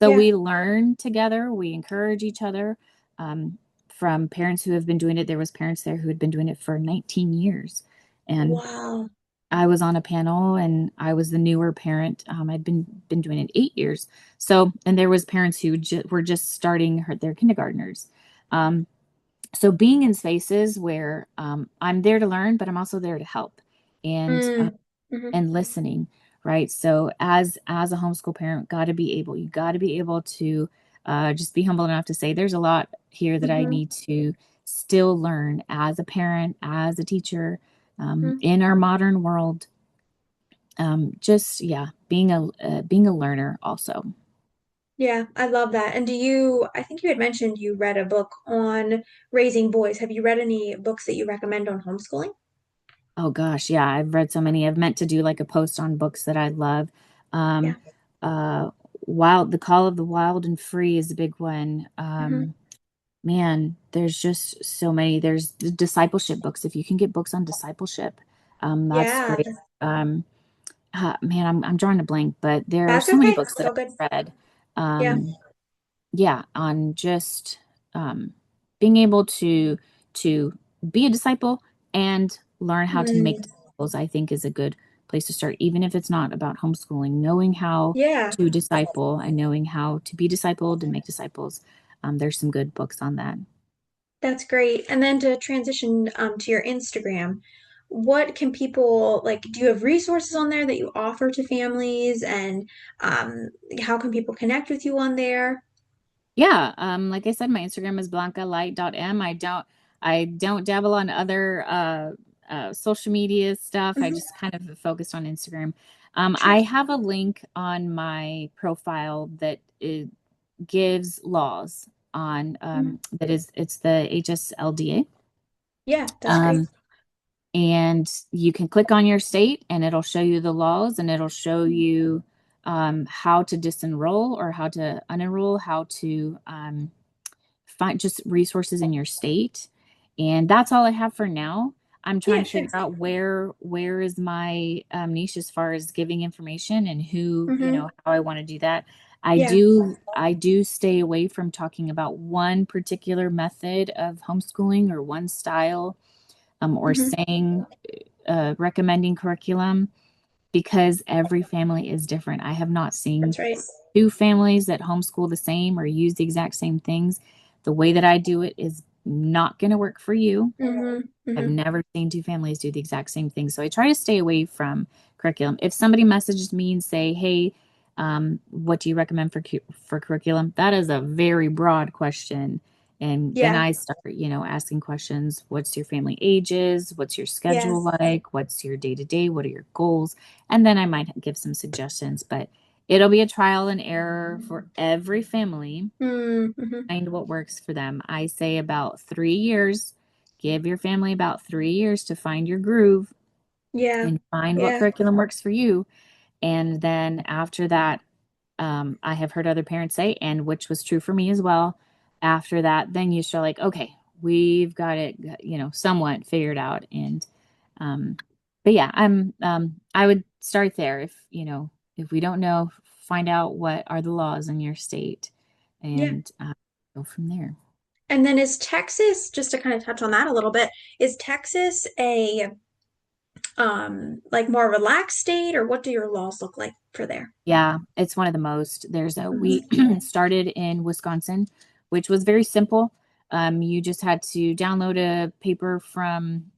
S2: So
S1: Yeah.
S2: we learn together, we encourage each other, um, from parents who have been doing it. There was parents there who had been doing it for 19 years, and
S1: Wow.
S2: I was on a panel, and I was the newer parent. I'd been doing it 8 years. So, and there was parents who were just starting their kindergartners. Um, so being in spaces where I'm there to learn, but I'm also there to help, and
S1: Mm. Hmm.
S2: and listening, right? So as a homeschool parent, you got to be able to just be humble enough to say there's a lot here that I
S1: Hmm.
S2: need to still learn as a parent, as a teacher,
S1: Hmm.
S2: in our modern world. Just yeah, being a learner also.
S1: Yeah, I love that. And I think you had mentioned you read a book on raising boys. Have you read any books that you recommend on homeschooling?
S2: Oh gosh, yeah, I've read so many. I've meant to do like a post on books that I love.
S1: Yeah.
S2: Um, uh, The Call of the Wild and Free is a big one.
S1: Hmm.
S2: Man, there's just so many. There's the discipleship books. If you can get books on discipleship, that's
S1: Yeah,
S2: great. Um, Man, I'm drawing a blank, but there are
S1: that's
S2: so many
S1: okay.
S2: books
S1: It's
S2: that
S1: all good.
S2: I've read.
S1: Yeah.
S2: Um, yeah, on just being able to be a disciple and learn how to make
S1: Mm.
S2: disciples, I think is a good place to start, even if it's not about homeschooling. Knowing how
S1: Yeah,
S2: to disciple and knowing how to be discipled and make disciples. There's some good books on that.
S1: that's great. And then to transition to your Instagram, what can people like? Do you have resources on there that you offer to families? And um, how can people connect with you on there?
S2: Yeah, like I said, my Instagram is blancalight.m. I don't dabble on other social media stuff. I
S1: Hmm.
S2: just kind of focused on Instagram.
S1: Sure.
S2: I have a link on my profile that it gives laws on
S1: Hmm.
S2: that is it's the HSLDA.
S1: Yeah, that's great.
S2: Um, and you can click on your state and it'll show you the laws and it'll show you how to disenroll or how to unenroll, how to find just resources in your state. And that's all I have for now. I'm trying
S1: Yeah,
S2: to figure
S1: sure.
S2: out where is my niche as far as giving information and who,
S1: Hmm.
S2: how I want to do that.
S1: Yeah.
S2: I do stay away from talking about one particular method of homeschooling or one style, or
S1: Hmm.
S2: saying recommending curriculum because every family is different. I have not seen
S1: That's right.
S2: two families that homeschool the same or use the exact same things. The way that I do it is not going to work for you.
S1: Hmm.
S2: I've
S1: Hmm.
S2: never seen two families do the exact same thing. So I try to stay away from curriculum. If somebody messages me and say, "Hey, what do you recommend for curriculum?" That is a very broad question. And then
S1: Yeah.
S2: I start, asking questions. What's your family ages? What's your
S1: Yeah.
S2: schedule like? What's your day to day? What are your goals? And then I might give some suggestions, but it'll be a trial and error for every family.
S1: Mm-hmm.
S2: Find what works for them. I say about 3 years. Give your family about 3 years to find your groove
S1: Yeah.
S2: and find what
S1: Yeah.
S2: curriculum works for you. And then after that, I have heard other parents say, and which was true for me as well. After that, then you start like, okay, we've got it, somewhat figured out. And, um, but yeah, I would start there. If we don't know, find out what are the laws in your state
S1: Yeah.
S2: and go from there.
S1: And then is Texas, just to kind of touch on that a little bit, is Texas like more relaxed state, or what do your laws look like for there?
S2: Yeah, it's one of the most. We
S1: Mhm.
S2: started in Wisconsin, which was very simple. You just had to download a paper from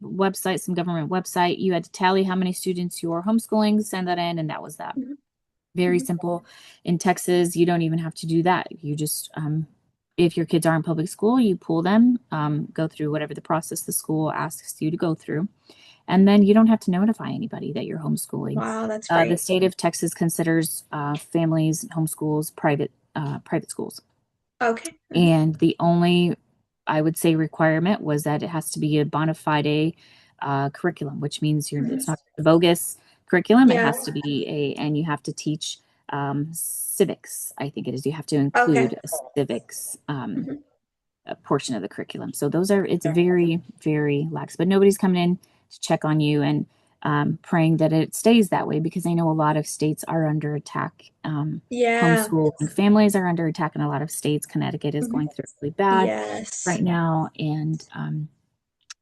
S2: website, some government website. You had to tally how many students you were homeschooling, send that in, and that was that.
S1: Mhm.
S2: Very
S1: Mhm.
S2: simple. In Texas, you don't even have to do that. You just, if your kids are in public school, you pull them, go through whatever the process the school asks you to go through, and then you don't have to notify anybody that you're homeschooling.
S1: Wow, that's
S2: The
S1: great.
S2: state of Texas considers families homeschools private schools,
S1: Okay. Mhm.
S2: and the only, I would say, requirement was that it has to be a bona fide curriculum, which means it's
S1: Mhm.
S2: not a bogus curriculum. It
S1: Yeah.
S2: has to be and you have to teach civics. I think it is. You have to
S1: Okay.
S2: include a civics
S1: Mhm.
S2: a portion of the curriculum. So it's very, very lax, but nobody's coming in to check on you and praying that it stays that way, because I know a lot of states are under attack.
S1: Yeah.
S2: Homeschooling families are under attack in a lot of states. Connecticut is
S1: Mhm.
S2: going through really bad
S1: Yes.
S2: right now. And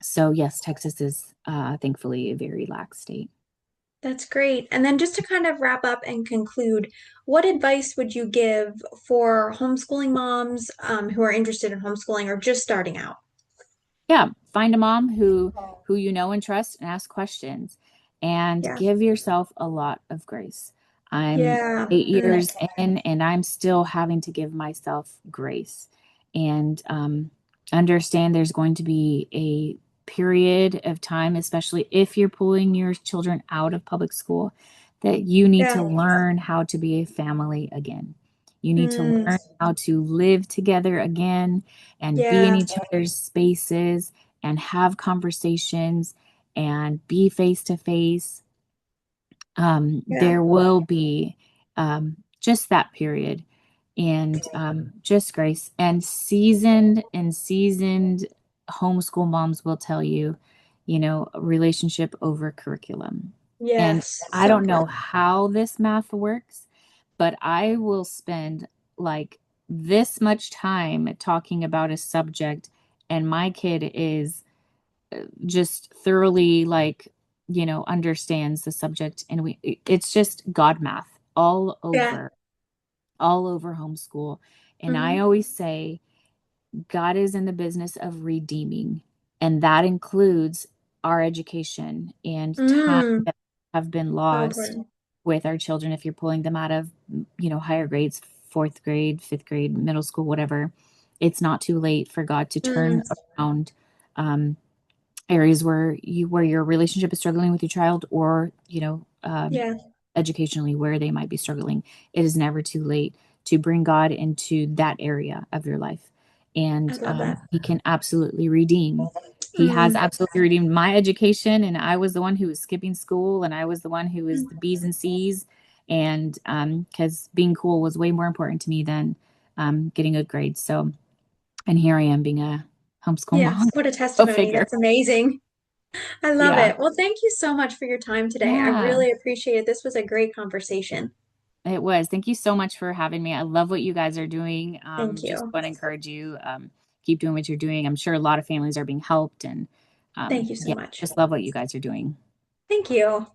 S2: so, yes, Texas is thankfully a very lax state.
S1: That's great. And then just to kind of wrap up and conclude, what advice would you give for homeschooling moms who are interested in homeschooling or just starting out?
S2: Yeah, find a mom who you know and trust and ask questions, and
S1: Yeah.
S2: give yourself a lot of grace. I'm
S1: Yeah.
S2: 8 years in, and I'm still having to give myself grace, and understand there's going to be a period of time, especially if you're pulling your children out of public school, that you need
S1: Yeah.
S2: to learn how to be a family again. You need to
S1: Mm,
S2: learn how to live together again and be in
S1: yeah.
S2: each other's spaces and have conversations and be face to face.
S1: Yeah.
S2: There will be just that period, and just grace. And seasoned homeschool moms will tell you, relationship over curriculum. And
S1: Yes.
S2: I
S1: So
S2: don't know
S1: important.
S2: how this math works, but I will spend like this much time talking about a subject, and my kid is just thoroughly understands the subject, and it's just God math
S1: Yeah.
S2: all over homeschool. And I
S1: Hmm.
S2: always say God is in the business of redeeming, and that includes our education and time
S1: Mm,
S2: that have been
S1: so
S2: lost
S1: important.
S2: with our children. If you're pulling them out of, higher grades, fourth grade, fifth grade, middle school, whatever, it's not too late for God to turn
S1: Mm,
S2: around areas where your relationship is struggling with your child, or
S1: yeah.
S2: educationally where they might be struggling. It is never too late to bring God into that area of your life,
S1: I
S2: and
S1: love that.
S2: he can absolutely redeem. He has
S1: Mm,
S2: absolutely redeemed my education, and I was the one who was skipping school, and I was the one who was the B's and C's, and because being cool was way more important to me than getting good grades. So, and here I am being a homeschool
S1: yeah.
S2: mom.
S1: What a
S2: Go
S1: testimony.
S2: figure.
S1: That's amazing. I love
S2: Yeah.
S1: it. Well, thank you so much for your time today. I
S2: Yeah,
S1: really appreciate it. This was a great conversation.
S2: it was. Thank you so much for having me. I love what you guys are doing.
S1: Thank
S2: Just
S1: you.
S2: want to encourage you, keep doing what you're doing. I'm sure a lot of families are being helped, and
S1: Thank you so
S2: yeah,
S1: much.
S2: just love what you guys are doing.
S1: Thank you.